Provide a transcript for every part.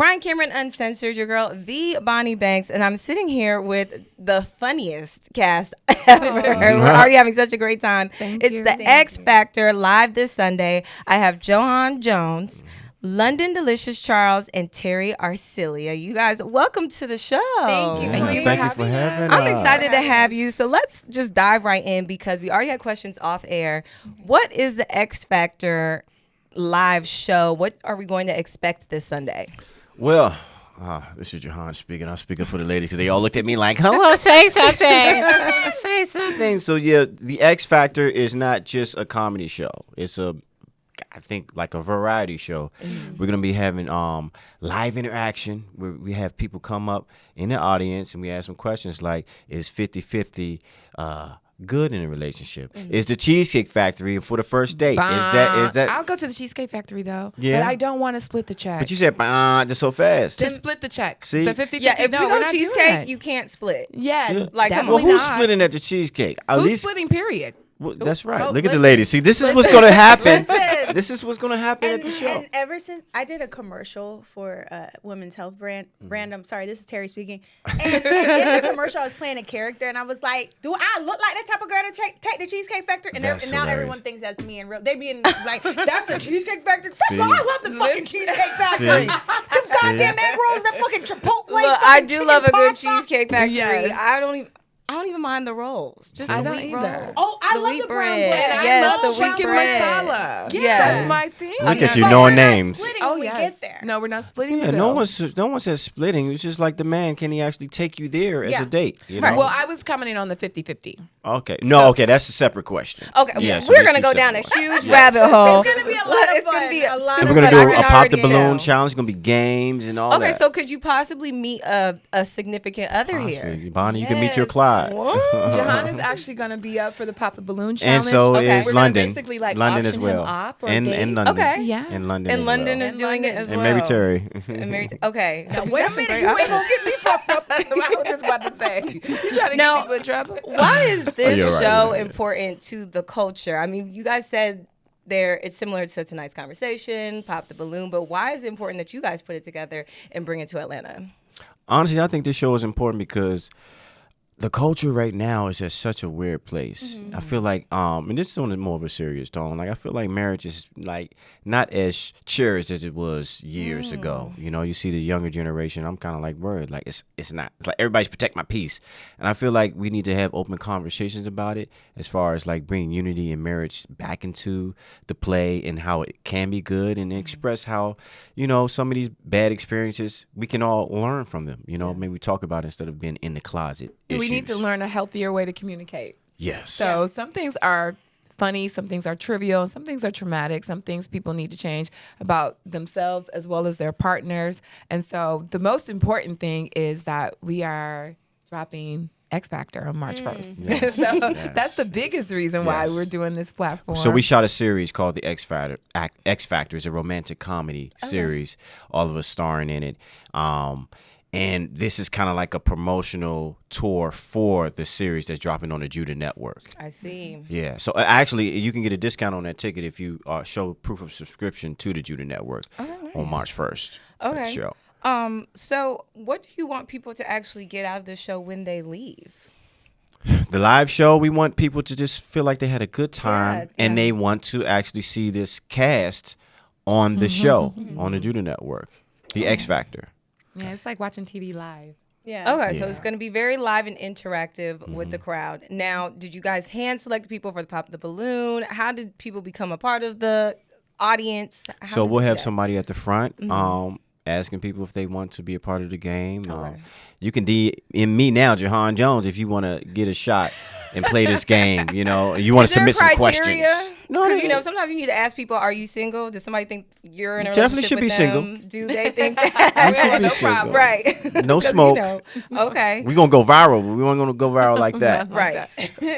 Brian Cameron Uncensored, your girl, the Bonnie Banks, and I'm sitting here with the funniest cast ever. We're already having such a great time. It's the X Factor live this Sunday. I have Juhahn Jones, London Deelishis Charles, and Terri Arcelia. You guys, welcome to the show. Thank you. Thank you for having us. I'm excited to have you. So let's just dive right in because we already had questions off air. What is the X Factor live show? What are we going to expect this Sunday? Well, this is Juhahn speaking. I'm speaking for the ladies because they all looked at me like, hello, say something. Say something. So, yeah, the X Factor is not just a comedy show. It's I think like a variety show. We're going to be having live interaction where we have people come up in the audience and we ask them questions like, is 50-50 good in a relationship? Is the Cheesecake Factory for the first date? Is that I'll go to the Cheesecake Factory though. Yeah. But I don't want to split the check. But you said just so fast. Just split the check. See? The 50-50. Yeah, if no, you we're go not doing cheesecake, that. you can't split. Yeah. Like, come on. Well, who's not. splitting at the Cheesecake? At Who's least splitting, period? Well, that's right. Oh, Look at the listen. ladies. See, this is what's going to happen. Listen. This is what's going to happen at the show. And ever since I did a commercial for women's health brand, I'm sorry, this is Terri speaking. And in the commercial, I was playing a character, and I was like, "Do I look like that type of girl to take the Cheesecake Factory?" And, That's now hilarious. everyone thinks that's me. And they being like, "That's the Cheesecake Factory." First See? of all, I love the fucking Cheesecake Factory. Them goddamn egg rolls, that fucking Chipotle. Look, fucking I do chicken love a good pasta. Cheesecake Factory. Yes. I don't even mind the rolls. Just I the don't wheat either. roll. Oh, I love wheat the brown bread. bread. And Yes, I love the wheat chicken bread. masala. Yes. That's my thing. Look at you But knowing we're not names. splitting Oh, when we yes. get there. No, we're not splitting Yeah, the no bill. one says splitting. It's just like the man. Can he actually take you there as Yeah. a date? You Right. know? Well, I was commenting on the 50-50. Okay. No. Okay. That's a separate question. Okay, Yeah, so we're there's going to two go down a separate ones. huge rabbit hole. It's gonna be a lot of It's gonna fun. be A lot And of we're gonna fun. do I a can pop the already balloon tell. challenge. It's gonna be games and all Okay, that. so could you possibly meet a significant other here? Possibly. Bonnie, you can meet your Yes. Clyde. Juhahn is actually going to be up for the Pop the Balloon Challenge. And so Okay. is We're gonna London. basically, like, London as auction him well. off for a And date. London. Okay. Yeah. And London. And as London well. is doing it as well. And Mary Terry. And Mary okay. Now, wait a minute, you ain't gonna get me fucked up. I was just about to say. You trying to Now- get me in trouble? Why is this you're right, show you're right. important to the culture? I mean, you guys said it's similar to tonight's conversation, Pop the Balloon, but why is it important that you guys put it together and bring it to Atlanta? Honestly, I think this show is important because the culture right now is at such a weird place. I feel like, and this is on a more of a serious tone. Like I feel like marriage is like not as cherished as it was years ago. You know, you see the younger generation. I'm kind of like worried. Like it's not. It's like everybody's protect my peace, and I feel like we need to have open conversations about it as far as like bringing unity and marriage back into the play and how it can be good and express how some of these bad experiences we can all learn from them. Maybe talk about it instead of being in the closet. We need to learn a healthier way to communicate. Yes. So some things are funny, some things are trivial, some things are traumatic, some things people need to change about themselves as well as their partners. And so the most important thing is that we are dropping X Factor on March 1st. Yes. So Yes. that's the biggest reason why Yes. we're doing this platform. So we shot a series called The X Factor. X Factor is a romantic comedy series. All of us starring in it. And this is kind of like a promotional tour for the series that's dropping on the Judah Network. I see. Yeah. So actually, you can get a discount on that ticket if you show proof of subscription to the Judah Network on March 1st. for the Okay. show. So what do you want people to actually get out of the show when they leave? The live show, we want people to just feel like they had a good time Yeah, and they want to actually see this cast on the show on the Judah Network, The X Factor. Yeah, it's like watching TV live. Yeah. Okay, so Yeah. it's going to be very live and interactive with the crowd. Now, did you guys hand select people for the Pop the Balloon? How did people become a part of the audience? How So did we'll you do have that? somebody at the front asking people if they want to be a part of the game. Okay. You can DM me now, Juhahn Jones, if you want to get a shot and play this game. You want Is to there submit some criteria? questions. Because sometimes you need to ask people, "Are you single?" Does somebody think you're in a Definitely relationship should be with single. them? Do they think that? You should be no single. problem. Right. No 'Cause, smoke. Okay. We're going to go viral, but we weren't going to go viral like that. Right.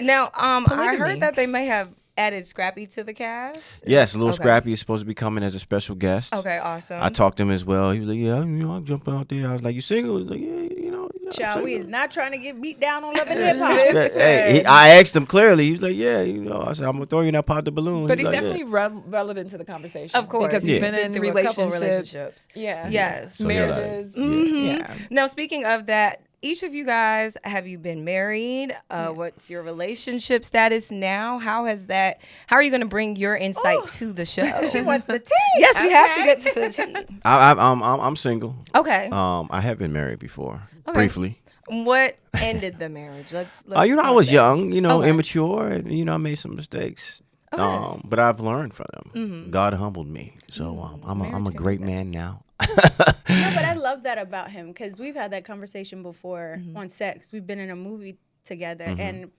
Now, I Polygamy. heard that they may have added Scrappy to the cast. Yes, Little Okay. Scrappy is supposed to be coming as a special guest. Okay, awesome. I talked to him as well. He was like, yeah, I'll jump out there. I was like, you single? He was like, yeah, right, y'all. We is not trying to get beat down on Love and Hip Hop. Hey, I asked him clearly. He was like, "Yeah, I said, I'm gonna throw you in that pot the balloon." But he's like, definitely relevant to the conversation. Of course. Because he's been in through a couple relationships. Yeah. Yes. So Marriages. Yeah. Now, speaking of that, each of you guys, have you been married? What's your relationship status now? How are you going to bring your insight to the show? She wants the tea. Yes, we have to get to the tea. I'm single. Okay. I have been married before, briefly. What ended the marriage? Let's I was young, Okay. immature, and I made some mistakes. Okay. But I've learned from them. Mm-hmm. God humbled me, so I'm a great man now. No, but I love that about him because we've had that conversation before on sex. We've been in a movie together, and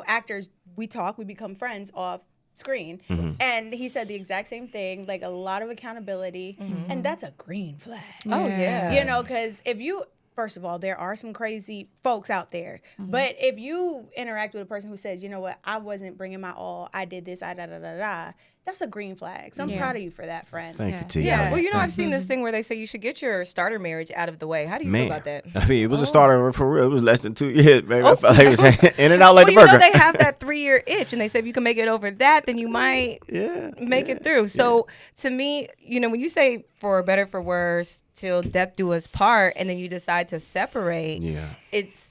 actors, we become friends off screen, and he said the exact same thing, like a lot of accountability, and that's a green flag. Oh, yeah. Because if you, first of all, there are some crazy folks out there, but if you interact with a person who says, you know what, I wasn't bringing my all, I did this, that's a green flag. So I'm proud of you for that, friend. Thank you, T. Yeah. Well, I've seen this thing where they say you should get your starter marriage out of the way. How do you feel about that? I mean, it was a starter for real. It was less than 2 years, baby. I felt like it was in and out like the burger. They have that 3-year itch, and they say if you can make it over that, then you might make it through. So to me, when you say for better, for worse, till death do us part, and then you decide to separate, it's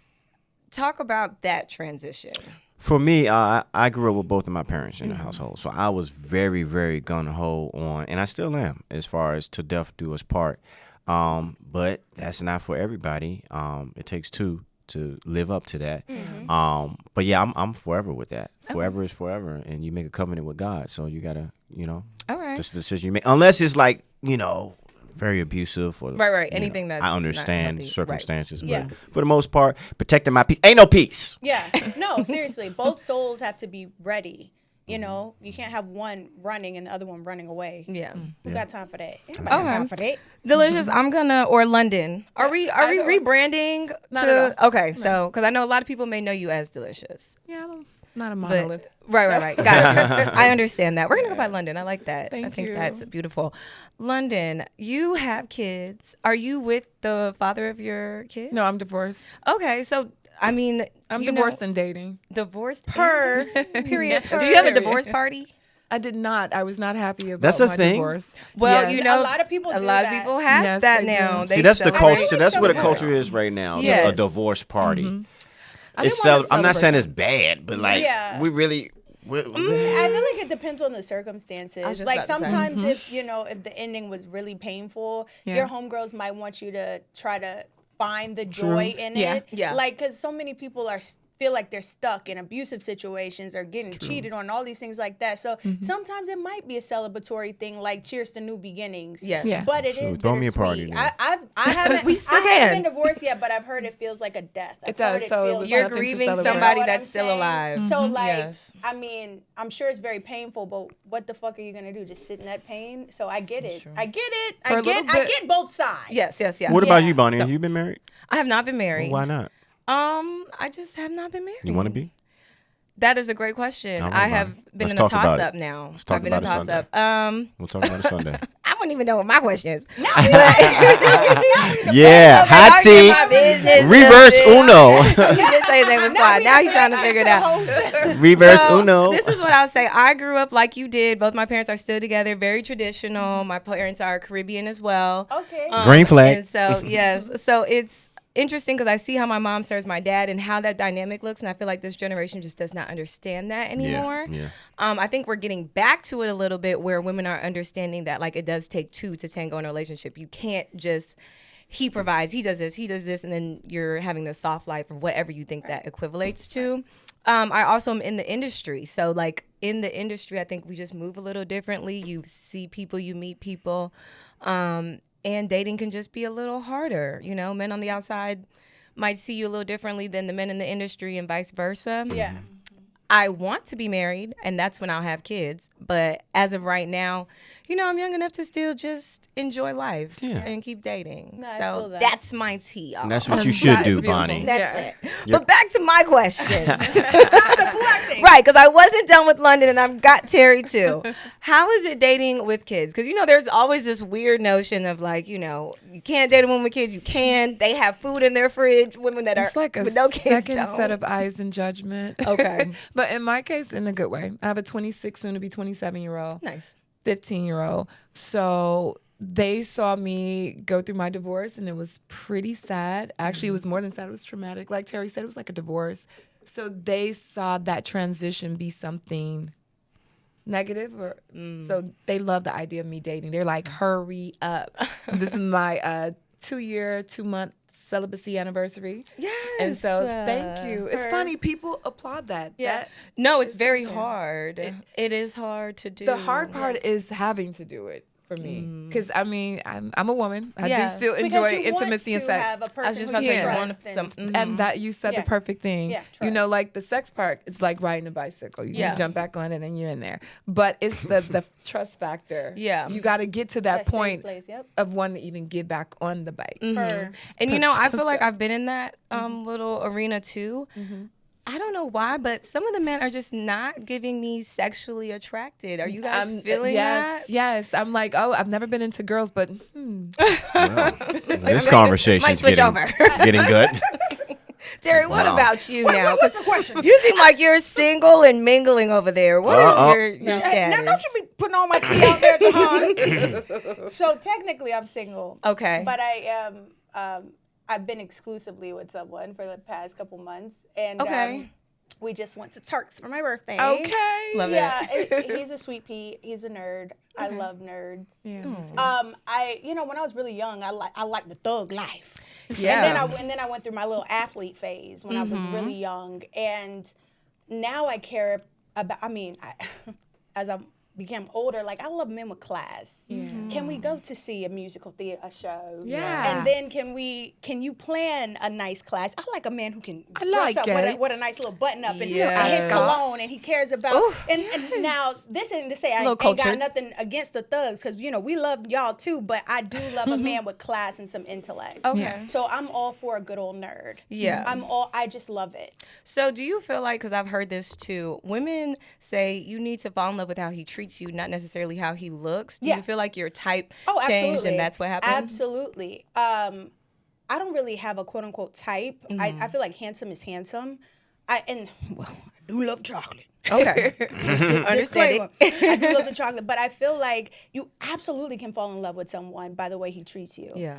talk about that transition. For me, I grew up with both of my parents in the household, so I was very, very gung-ho on, and I still am, as far as till death do us part. But that's not for everybody. It takes two to live up to that. But yeah, I'm forever with that. Forever is forever, and you make a covenant with God, so you gotta, all right, this decision you make, unless it's like, very abusive or right. Anything that I understand circumstances, Right. but for the most part, protecting my peace. Ain't no peace. Yeah, no, seriously, both souls have to be ready. You can't have one running and the other one running away. Yeah. Who got time for that? Ain't nobody got time for that. Deelishis, I'm gonna, or London. Are we rebranding to? Okay, so because I know a lot of people may know you as Deelishis. Yeah, not a monolith. Right. Gotcha. I understand that. We're gonna go by London. I like that. I think that's beautiful. London, you have kids. Are you with the father of your kids? No, I'm divorced. Okay, so I mean, I'm divorced and dating. Divorced Per period. Did you have a divorce party? I did not. I was not happy about That's a my thing? divorce. Well, Yes. a lot of people do that. people have Yes, that they now. do. They See, that's the celebrate. culture. That's where the celebrate. culture is right now. Yes. A divorce party. I didn't wanna I'm not saying celebrate it's bad, but like we really. I feel like it depends on the circumstances. just Like about to say. sometimes if the ending was really painful, your homegirls might want you to try to find the joy in it. Yeah. Like, because so many people feel like they're stuck in abusive situations or getting cheated on, all these things like that. So sometimes it might be a celebratory thing, like cheers to new beginnings. Yes. Yeah. But it is throw me a party bittersweet. then. I haven't We still I haven't can. been divorced yet, but I've heard it feels like a death. It does, so it was You're something to grieving celebrate. somebody You know what that's I'm still saying? alive. So like, Yes. I mean, I'm sure it's very painful, but what the fuck are you gonna do? Just sit in that pain? So I get it. I get it. For a I little get bit- get both sides. Yes. What about Yeah. you, Bonnie? Have you been married? I have not been married. Well, why not? I just have not been married. You want to be? That is a great question. All right, I have Bonnie. been Let's in a talk about toss-up it. now. Let's talk I've been in a about it toss-up. We'll talk about it Sunday. I wouldn't even know what my question is. Yeah, hot seat. Reverse Uno. He did say his name was Clyde. Now he's trying to figure it out. Reverse So, Uno. This is what I'll say. I grew up like you did. Both my parents are still together. Very traditional. My parents are Caribbean as well. Okay. Green flag. And so, yes. So it's interesting because I see how my mom serves my dad and how that dynamic looks. And I feel like this generation just does not understand that anymore. Yeah. I think we're getting back to it a little bit where women are understanding that like it does take two to tango in a relationship. You can't just he provides, he does this, and then you're having the soft life or whatever you think that equivalates to. I also am in the industry. So like in the industry, I think we just move a little differently. You see people, you meet people. And dating can just be a little harder. You know, men on the outside might see you a little differently than the men in the industry and vice versa. Yeah. I want to be married, and that's when I'll have kids. But as of right now, I'm young enough to still just enjoy life Yeah. and keep dating. No, I so feel that. that's my tea. And that's what you should do, Bonnie. That's it. But back to my questions. Stop deflecting. Right, because I wasn't done with London and I've got Terry too. How is it dating with kids? Because, there's always this weird notion of like, you can't date a woman with kids. You can. They have food in their fridge. Women that It's are like a with no kids second don't. set of eyes and judgment. Okay. But in my case, in a good way. I have a 26, soon to be 27-year-old. Nice. 15-year-old. So they saw me go through my divorce, and it was pretty sad. Actually, it was more than sad. It was traumatic. Like Terry said, it was like a divorce. So they saw that transition be something negative. So they love the idea of me dating. They're like, hurry up. This is my 2-year, 2-month celibacy anniversary. Yes. And so thank you. It's funny. People applaud that. Yeah. No, it's very hard. It is hard to do. The hard part is having to do it for me. Because, I'm a woman. I do still Because enjoy you want intimacy and to sex. have a person I was just who about to you say, you want trust some. And that you said Yeah. the perfect thing. Yeah, trust. Like the sex part, it's like riding a bicycle. You Yeah. jump back on it and you're in there. But it's the trust factor. Yeah. You got to get to that safe point place, yep. of wanting to even get back on the bike. Her. And I feel like I've been in that little arena too. I don't know why, but some of the men are just not giving me sexually attracted. Are you guys feeling that? Yes. I'm like, I've never been into girls, but This conversation's Might switch over. getting good. Terry, what Wow. about you now? What's the question? You seem like you're single and mingling over there. What is your Now, status? don't you be putting all my tea out there, Juhahn. So technically, I'm single. Okay. But I am. I've been exclusively with someone for the past couple months, and Okay. we just went to Turks for my birthday. okay. Love Yeah, he's a sweet pea. He's a nerd. I love nerds. Yeah. When I was really young, I liked the thug life. Yeah. And then I went through my little athlete phase when I was really young, and now I care about. As I became older, like I love men with class. Can we go to see a musical theater show? Yeah. And then can you plan a nice class? I like a man who can dress like up it. with a nice little button up and Yes. his cologne, and he cares about. Ooh, and now this isn't to say I little ain't got cultured. nothing against the thugs, because we love y'all too, but I do love a man with class and some intellect. Okay. So I'm all for a good old nerd. Yeah. I just love it. So do you feel like, because I've heard this too, women say you need to fall in love with how he treats you, not necessarily how he looks. Do Yeah. you feel like your type Oh, changed absolutely. and that's what happened? Absolutely. I don't really have a quote unquote type. I feel like handsome is handsome. I do love chocolate. Okay. Disclaimer. I do love the chocolate, but I feel like you absolutely can fall in love with someone by the way he treats you. Yeah.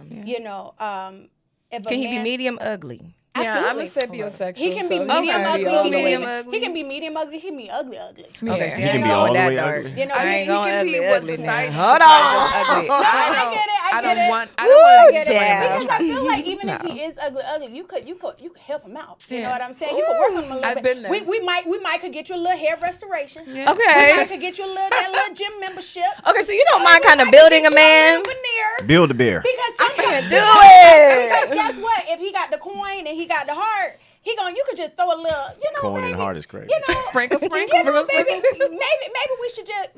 If Can he be medium ugly? Yeah, I'm a Absolutely. sapiosexual. He can be so medium can ugly. be all He the can, way. he can be medium ugly. He can be ugly. Okay, He can be all the way ugly. I mean, he can be what society Hold defines on. as ugly. I get it. I don't want I to get blame it. him. Because I feel like even if he is ugly, you could help him out. You know what I'm saying? You could work on him a little I've bit. been there. We might could get you a little hair restoration. We Okay. might could get you that little gym membership. Okay, so you don't mind kind of building a man? Veneer. Build a bear. Because sometimes Do it. Because guess what? If he got the coin and he got the heart, you could just throw a little, Coin and baby, heart is crazy. Sprinkle. maybe we should just,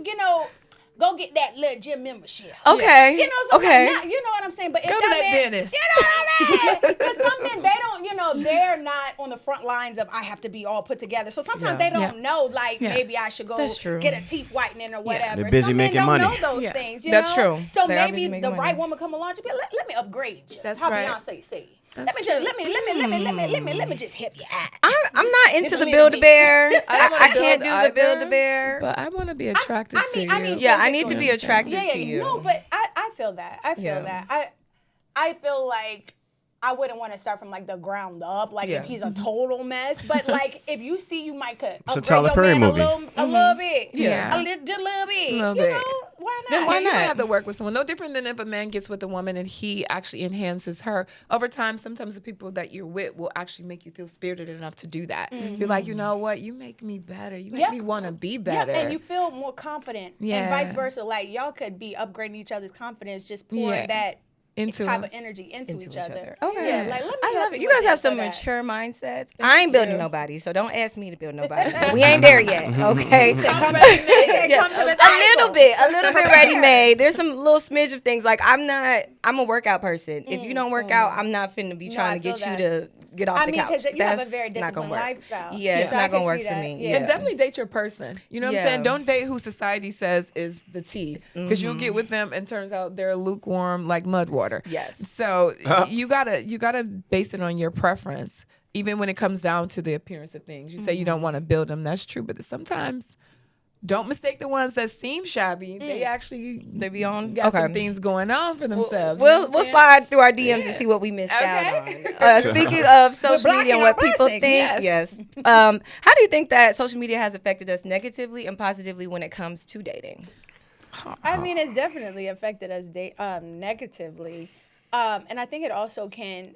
go get that little gym membership. Okay. Okay. Okay. You know what I'm saying? But if Go to that man, dentist. You know what I mean? Because some men, they don't, they're not on the front lines of I have to be all put together. So sometimes they don't know, like, maybe I should go That's true. get a teeth whitening or whatever. They're busy some making men don't money. know those Yeah. things, That's true. So They are busy maybe making the money. right woman come along to be let me upgrade you. That's How right. Beyonce say. Let me just help you out. I'm not into Just a the little Build-A-Bear. I don't wanna I can't build do the either, Build-A-Bear. But I want to be attracted to you. Yeah, I need to physically. be attracted Yeah, to you. no, but I feel that. I feel that. I feel like I wouldn't want to start from like the ground up, like Yeah. if he's a total mess. But like if you see you might could It's a upgrade Tyler your Perry man movie. a little bit, Yeah. a little bit, Little you bit. know, why Then not? why You might not? have to work with someone. No different than if a man gets with a woman and he actually enhances her. Over time, sometimes the people that you're with will actually make you feel spirited enough to do that. You're like, you know what? You make me better. You make Yep. me want to be Yeah, better. and you feel more confident, Yeah. and vice versa. Like y'all could be upgrading each other's confidence, just pouring Yeah. that Into type it. of energy into each other. Okay. Yeah, like, let me I help love it. you You with guys have this or some that. mature mindsets. I ain't building nobody, so don't ask me to build nobody. We ain't there yet, okay? She said, come to the table. A little bit ready made. There's some little smidge of things. Like I'm a workout person. If you don't work out, I'm not finna be trying to get you to get off the couch. because you have a That's very not gonna disciplined work. lifestyle. Yeah, it's So not I gonna can work see for that. me. Yeah. And definitely date your person. You know what I'm saying? Don't date who society says is the tea, because you'll get with them and turns out they're lukewarm like mud water. Yes. So you gotta base it on your preference, even when it comes down to the appearance of things. You say you don't want to build them. That's true, but sometimes. Don't mistake the ones that seem shabby. They actually be on. got some things going on for themselves. We'll slide through our DMs and see what we missed out on. Speaking of social media and what people think, yes. How do you think that social media has affected us negatively and positively when it comes to dating? I mean, it's definitely affected us negatively. And I think it also can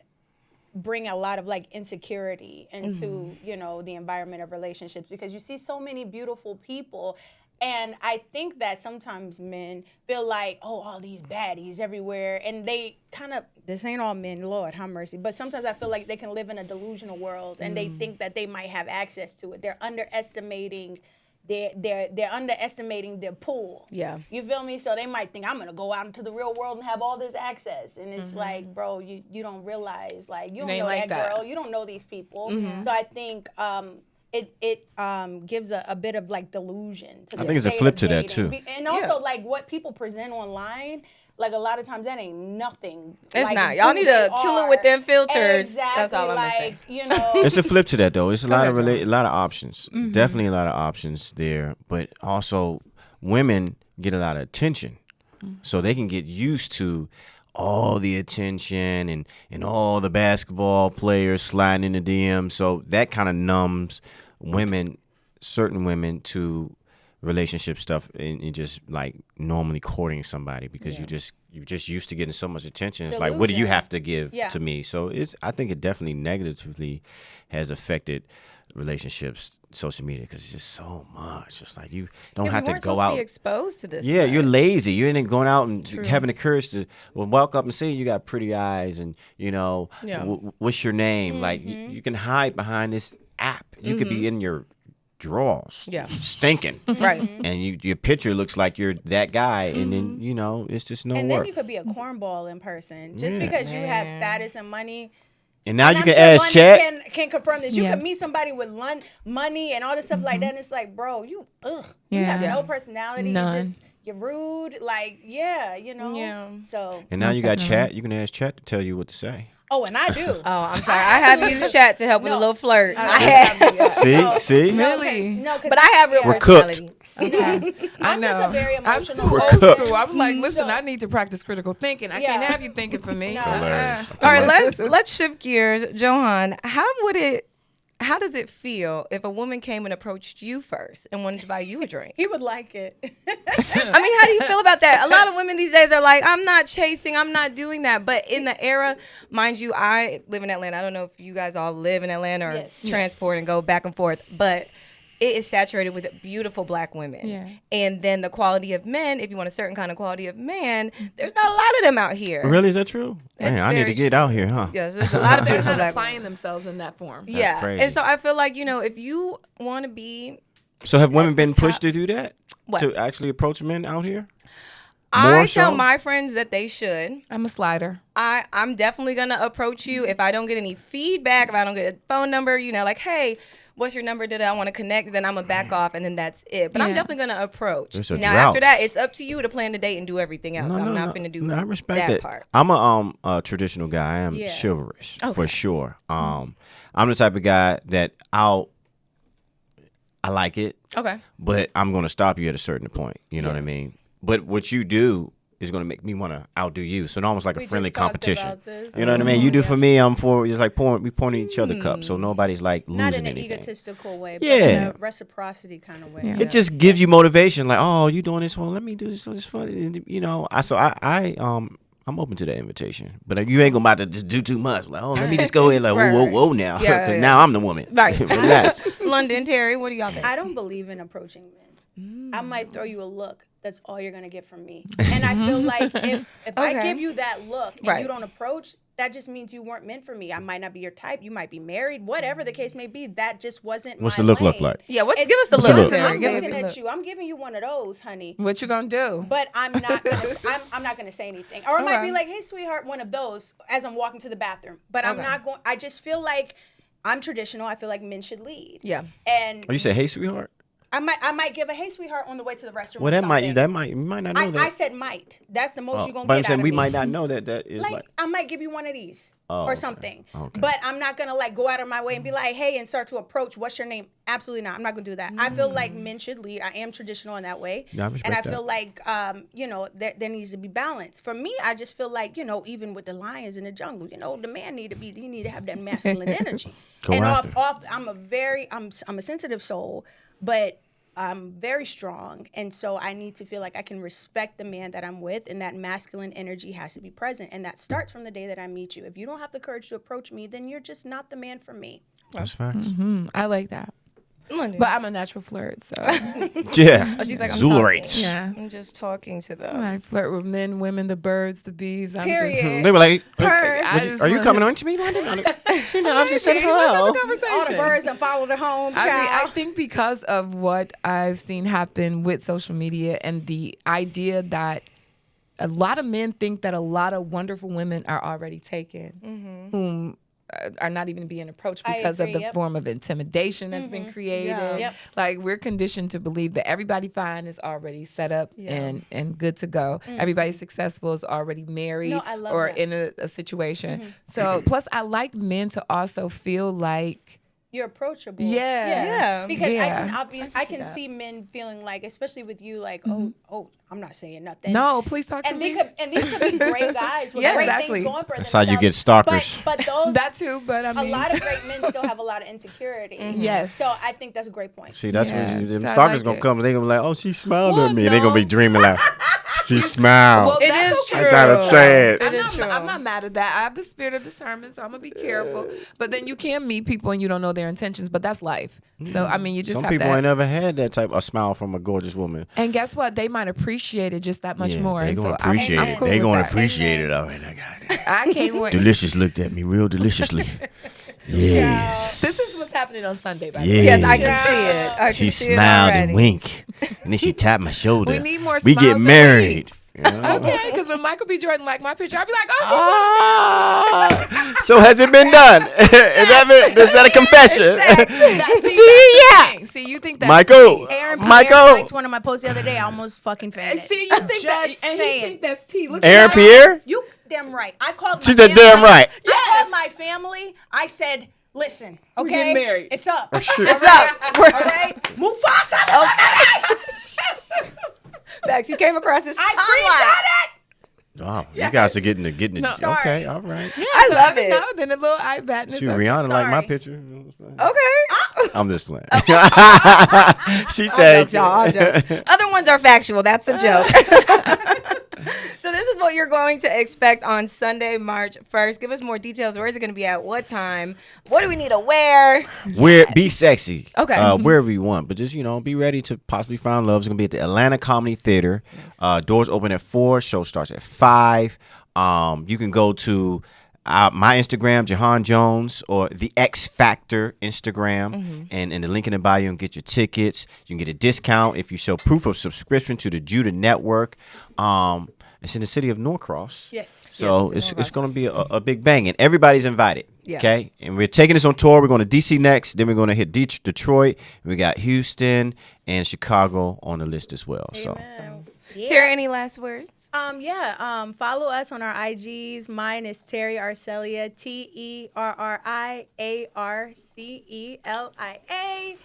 bring a lot of like insecurity into the environment of relationships, because you see so many beautiful people, and I think that sometimes men feel like, oh, all these baddies everywhere, and they kind of, this ain't all men, Lord have mercy, but sometimes I feel like they can live in a delusional world and they think that they might have access to it. They're underestimating they're underestimating their pool. Yeah. You feel me? So they might think, I'm gonna go out into the real world and have all this access. And it's like, bro, you don't realize, like, you don't know like that that girl, you don't know these people. So I think it gives a bit of like delusion to the I think it's a state flip of to that, dating. too. And also like what people present online, like a lot of times that ain't nothing. It's like not. Y'all who need they to kill it with them filters. Exactly. That's all I'm gonna say. Like, you know. It's a flip to that though. It's a lot of options. Definitely a lot of options there, but also women get a lot of attention, so they can get used to all the attention and all the basketball players sliding in the DM. So that kind of numbs certain women to relationship stuff and just like normally courting somebody, because you're just used to getting so much attention. It's like, what do you have to give to me? So I think it definitely negatively has affected relationships, social media, because it's just so much. It's like you don't have to go out. To be exposed to this. Yeah, stuff. you're lazy. You ain't going out and having the courage to walk up and say you got pretty eyes and what's your name? Like you can hide behind this app. You could be in your drawers, stinking, right? And your picture looks like you're that guy, and then it's just no and work. then you could be a cornball in person just because you have status and money. And now you I'm can sure ask London chat. can confirm this. You Yes. can meet somebody with money and all this stuff like that, and it's like, bro, you have no personality. None. You're rude. Like, Yeah. So. And now you got chat. You can ask chat to tell you what to say. Oh, and I do. Oh, I'm sorry. I have used chat to help with a little flirt. See? Really? No, But I have real We're personality. I'm just a very I'm emotional too old person. school. I'm like, listen, So- I need to practice critical thinking. I can't have you thinking for me. No. Hilarious. All right, let's shift gears, Juhahn. How does it feel if a woman came and approached you first and wanted to buy you a drink? He would like it. I mean, how do you feel about that? A lot of women these days are like, I'm not chasing, I'm not doing that. But in the era, mind you, I live in Atlanta. I don't know if you guys all live in Atlanta or transport and go back and forth, but it is saturated with beautiful black women. Yeah. And then the quality of men, if you want a certain kind of quality of man, there's not a lot of them out here. Really, is that true? Man, I need very to get out here, huh? Yes, there's a lot of They're beautiful not black applying women. themselves in that form. Yeah. crazy. And so I feel like, if you want to be, So have women been pushed to do that? What? To actually approach men out here? I More tell so? my friends that they should. I'm a slider. I'm definitely going to approach you if I don't get any feedback, if I don't get a phone number, like, hey, what's your number? Did I want to connect? Then I'm going to back off, and then that's it. But I'm Yeah. definitely going to approach. There's a Now, drought. after that, it's up to you to plan the date and do everything else. I'm not going to do I respect that part. I'm a traditional guy. I am chivalrous for sure. I'm the type of guy that I like it, Okay. but I'm going to stop you at a certain point. You know what I mean? But what you do is going to make me want to outdo you. So it's almost like a We friendly just talked competition. about this. You know what I mean? You do for me, I'm for. It's like we pouring each other cups, so nobody's like losing Not in an anything. egotistical way, but Yeah. in a reciprocity kind of way. Yeah. It just gives you motivation. Like, oh, you doing this? Well, let me do this. So it's fun. And, I'm open to that invitation, but you ain't gonna about to just do too much. Like, oh, let me just go in. Like, Right, whoa now, Yeah, because yeah. now I'm the woman. Right. Relax. London, Terry, what do y'all think? I don't believe in approaching men. I might throw you a look that's all you're gonna get from me. And I feel like if I give you that look and you don't approach, that just means you weren't meant for me. I might not be your type. You might be married. Whatever the case may be, that just wasn't. What's my the look lane. look like? Yeah, give us the What's the look. look? I'm looking at you. I'm giving you one of those, honey. What you gonna do? But I'm not gonna. I'm not gonna say anything. Or it might be like, "Hey, sweetheart," one of those as I'm walking to the bathroom. But I'm not going. I just feel like I'm traditional. I feel like men should lead. Yeah. And You say, "Hey, sweetheart." I might give a "Hey, sweetheart" on the way to the restroom. Well, you might not know that. I said might. That's the most you're gonna but get I'm saying out of we me. might not know that is Like I might give you one of these or okay. something. Okay. But I'm not gonna like go out of my way and be like, "Hey," and start to approach. What's your name? Absolutely not. I'm not gonna do that. I feel like men should lead. I am traditional in that way. Yeah, I respect and I that. feel like there needs to be balance. For me, I just feel like, even with the lions in the jungle, the man need to have that masculine energy. Go and after. I'm a sensitive soul, but I'm very strong, and so I need to feel like I can respect the man that I'm with, and that masculine energy has to be present, and that starts from the day that I meet you. If you don't have the courage to approach me, then you're just not the man for me. That's facts. I like that. But I'm a natural flirt, so Yeah. She's like, Zula rates. yeah. I'm just talking to them. I flirt with men, women, the birds, the bees. Period. They were like, I just "Are you wanna- coming on to me, London?" I'm just saying Maybe. Let's have hello. a conversation. All the birds and followed her home, child. I think because of what I've seen happen with social media and the idea that a lot of men think that a lot of wonderful women are already taken, whom are not even being approached because of the form of intimidation that's been created. Yeah. Yep. Like we're conditioned to believe that everybody fine is already set up and good to go. Everybody successful is already married No, I love or that. in a situation. So plus I like men to also feel like You're approachable. Yeah. Because Yeah. I can see men feeling like, especially with you, like, oh, I'm not saying nothing. no, please talk to And me. these could be great guys with Yeah, great exactly. things going for That's how you themselves. get stalkers. But those, That too, but I a mean, lot of great men still have a lot of insecurity. Yes. So I think that's a great point. See, that's Yeah, when them so I stalkers like gonna it. come. They gonna be like, "Oh, she smiled Well, at me." And they gonna be no. dreaming like, "She smiled." Well, It that's is okay. true. I gotta say it. It is true. I'm not mad at that. I have the spirit of discernment, so I'm gonna be careful. But then you can meet people and you don't know their intentions, but that's life. So I mean, you just Some have people to. ain't never had that type of smile from a gorgeous woman. And guess what? They might appreciate it just that much Yeah, more. they And gonna so I'm- appreciate I'm it. cool They with gonna that. appreciate it. All right, I got it. I can't wait. Delicious looked at me real deliciously. Yes. This is what's happening on Sunday, by the Yeah. way. Yes, I can see it. I She can see it smiled already. and winked, and then she tapped my shoulder. We need more We smiles get and married. winks. You know? Okay, because when Michael B. Jordan liked my picture, I'd be like, oh, Ah, so has it been done? Is that a confession? See, you think that's Michael, Aaron Michael, liked one of my posts the other day. I almost fucking fainted. See, you think that, Just and saying. he think that's T. Look Aaron at Pierre. You damn right. I called. She my said, family. "Damn right." I called my family. I said, "Listen, okay, getting married. It's up. shit. It's up. All right, Mufasa." Facts. You came across this. I timeline. screenshot it. Wow, you guys are getting the. No. Sorry. Okay, all right. I love it. No, then a little eye batting. Shoot, Rihanna like my Sorry. picture. You know what I'm saying? Okay. I'm just playing. Oh. She takes Y'all, I'll it. joke. Other ones are factual. That's a joke. So this is what you're going to expect on Sunday, March 1st. Give us more details. Where is it going to be at? What time? What do we need to wear? Be sexy. Okay. Wherever you want, but just be ready to possibly find love. It's gonna be at the Atlanta Comedy Theater. Doors open at 4. Show starts at 5. You can go to my Instagram, Juhahn Jones, or the X Factor Instagram, and in the link in the bio, and get your tickets. You can get a discount if you show proof of subscription to the Judah Network. It's in the city of Norcross. Yes. So Yes, it's going to be a big bang, and everybody's invited. Yeah. Okay, and we're taking this on tour. We're going to DC next, then we're going to hit Detroit. We got Houston and Chicago on the list as well. So Yeah. Terri, any last words? Follow us on our IGs. Mine is Terri Arcelia, TerriArcelia.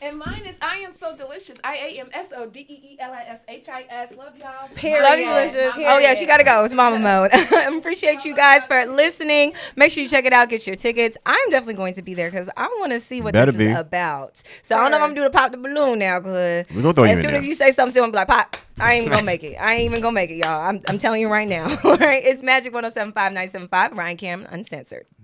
And mine is I am so delicious. IAMSODEELISHIS. Love y'all. Period. Love you, Delicious. Oh, yeah, she got to go. It's mama mode. Appreciate you guys for listening. Make sure you check it out. Get your tickets. I'm definitely going to be there because I want to see what Better this be. is about. So I don't know if I'm going to pop the balloon now because We're gonna throw you as in soon there. as you say something, I'm going to be like, pop. I ain't even going to make it. I ain't even going to make it, y'all. I'm telling you right now. All right. It's Magic 107.5 975. Ryan Cameron, Uncensored.